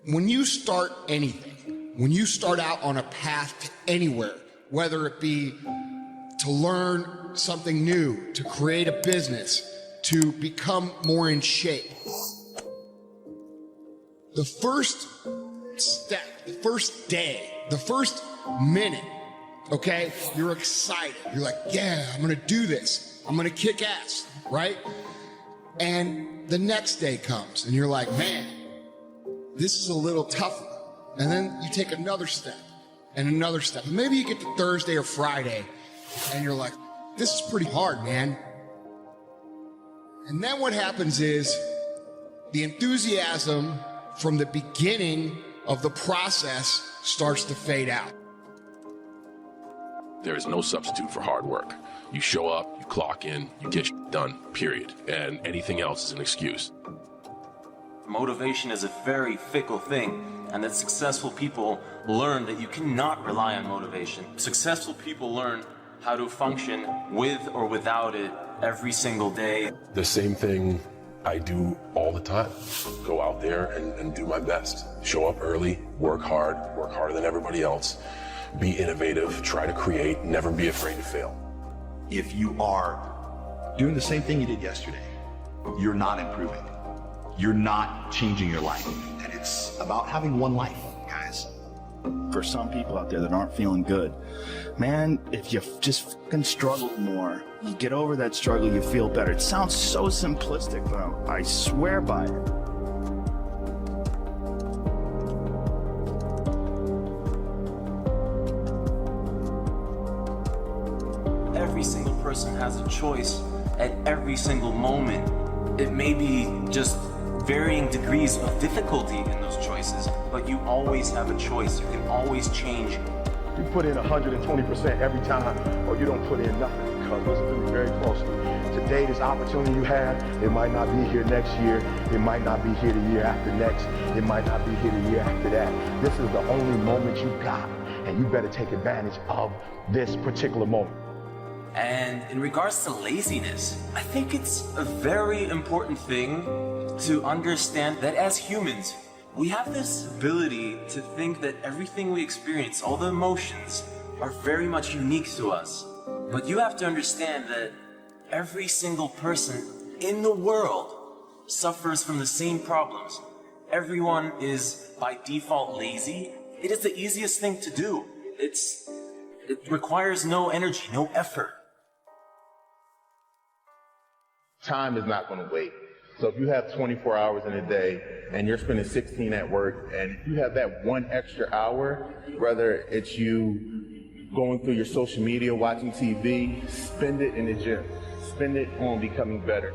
When you start anything, when you start out on a path to anywhere, whether it be to learn something new, to create a business, to become more in shape, the first step, the first day, the first minute, okay, you're excited. You're like, yeah, I'm gonna do this. I'm gonna kick ass, right? And the next day comes and you're like, man, this is a little tougher. And then you take another step and another step. And maybe you get to Thursday or Friday and you're like, this is pretty hard, man. And then what happens is the enthusiasm from the beginning of the process starts to fade out. There is no substitute for hard work. You show up, you clock in, you get done, period. And anything else is an excuse. Motivation is a very fickle thing, and that successful people learn that you cannot rely on motivation. Successful people learn how to function with or without it every single day. The same thing I do all the time. Go out there and do my best. Show up early, work harder than everybody else. Be innovative, try to create, never be afraid to fail. If you are doing the same thing you did yesterday, you're not improving. You're not changing your life. And it's about having one life, guys. For some people out there that aren't feeling good, man, if you just fucking struggle more, you get over that struggle, you feel better. It sounds so simplistic, but I swear by it. Every single person has a choice at every single moment. It may be just varying degrees of difficulty in those choices, but you always have a choice. You can always change. You put in 120% every time, or you don't put in nothing. Because listen to me very closely. Today, this opportunity you have, it might not be here next year. It might not be here the year after next. It might not be here the year after that. This is the only moment you got, and you better take advantage of this particular moment. And in regards to laziness, I think it's a very important thing to understand that as humans, we have this ability to think that everything we experience, all the emotions, are very much unique to us. But you have to understand that every single person in the world suffers from the same problems. Everyone is by default lazy. It is the easiest thing to do. It requires no energy, no effort. Time is not going to wait. So if you have 24 hours in a day and you're spending 16 at work, and if you have that one extra hour, whether it's you going through your social media, watching TV, spend it in the gym. Spend it on becoming better.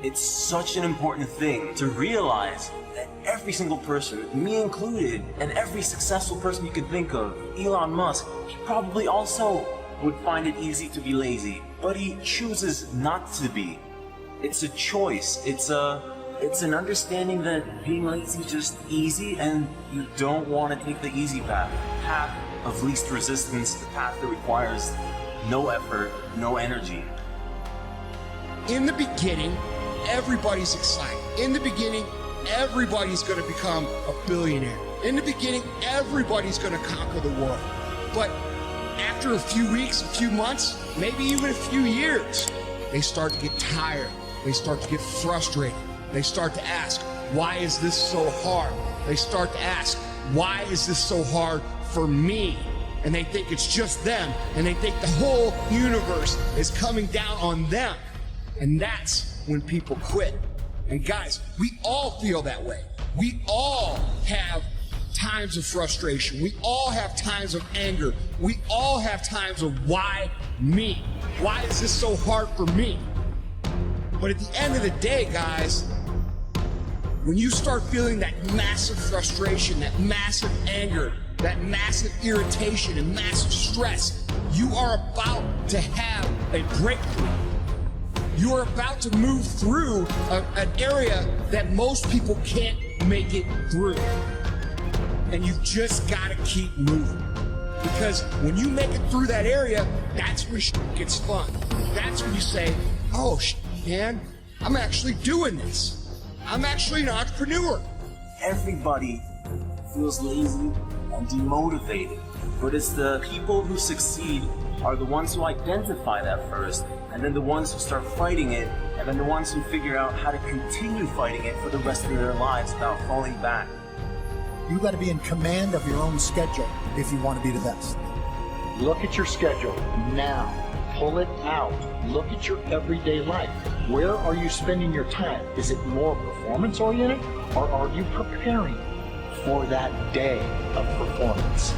It's such an important thing to realize that every single person, me included, and every successful person you can think of, Elon Musk, he probably also would find it easy to be lazy, but he chooses not to be. It's a choice. It's an understanding that being lazy is just easy, and you don't want to take the easy path. The path of least resistance, the path that requires no effort, no energy. In the beginning, everybody's excited. In the beginning, everybody's going to become a billionaire. In the beginning, everybody's going to conquer the world. But after a few weeks, a few months, maybe even a few years, they start to get tired. They start to get frustrated. They start to ask, why is this so hard? They start to ask, why is this so hard for me? And they think it's just them, and they think the whole universe is coming down on them. And that's when people quit. And guys, we all feel that way. We all have times of frustration. We all have times of anger. We all have times of why me? Why is this so hard for me? But at the end of the day, guys, when you start feeling that massive frustration, that massive anger, that massive irritation and massive stress, you are about to have a breakthrough. You are about to move through an area that most people can't make it through. And you've just got to keep moving. Because when you make it through that area, that's when shit gets fun. That's when you say, oh, man. I'm actually doing this. I'm actually an entrepreneur. Everybody feels lazy and demotivated, but it's the people who succeed are the ones who identify that first, and then the ones who start fighting it, and then the ones who figure out how to continue fighting it for the rest of their lives without falling back. You got to be in command of your own schedule if you want to be the best. Look at your schedule now. Pull it out. Look at your everyday life. Where are you spending your time? Is it more performance oriented, or are you preparing for that day of performance?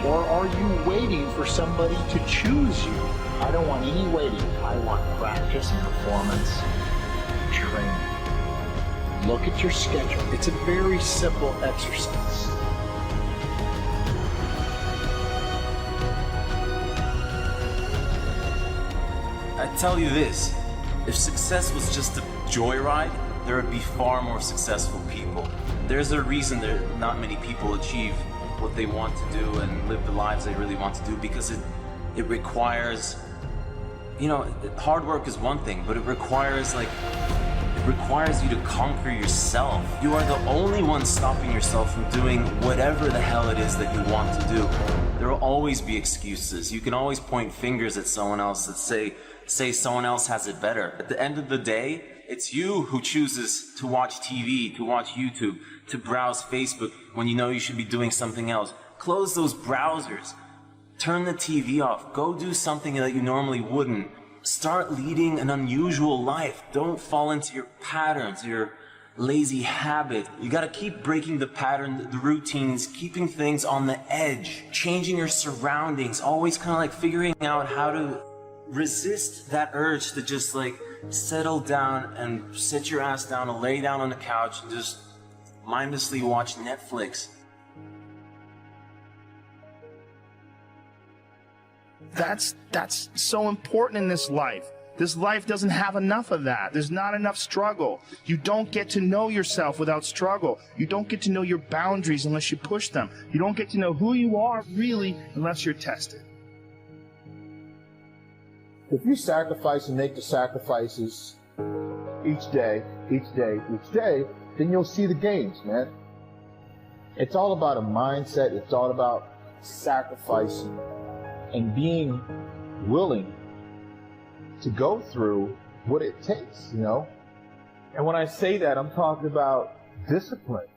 Or are you waiting for somebody to choose you? I don't want any waiting. I want practice and performance training. Look at your schedule. It's a very simple exercise. I tell you this, if success was just a joyride, there would be far more successful people. There's a reason that not many people achieve what they want to do and live the lives they really want to do, because it requires, you know, hard work is one thing, but it requires you to conquer yourself. You are the only one stopping yourself from doing whatever the hell it is that you want to do. There will always be excuses. You can always point fingers at someone else that say someone else has it better. At the end of the day, it's you who chooses to watch TV, to watch YouTube, to browse Facebook when you know you should be doing something else. Close those browsers. Turn the TV off. Go do something that you normally wouldn't. Start leading an unusual life. Don't fall into your patterns, your lazy habit. You gotta keep breaking the pattern, the routines, keeping things on the edge, changing your surroundings, always kind of like figuring out how to resist that urge to just like settle down and sit your ass down and lay down on the couch and just mindlessly watch Netflix. That's so important in this life. This life doesn't have enough of that. There's not enough struggle. You don't get to know yourself without struggle. You don't get to know your boundaries unless you push them. You don't get to know who you are really unless you're tested. If you sacrifice and make the sacrifices each day, then you'll see the gains, man. It's all about a mindset. It's all about sacrificing and being willing to go through what it takes, you know? And when I say that, I'm talking about discipline,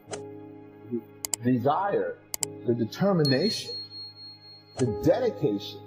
the desire, the determination, the dedication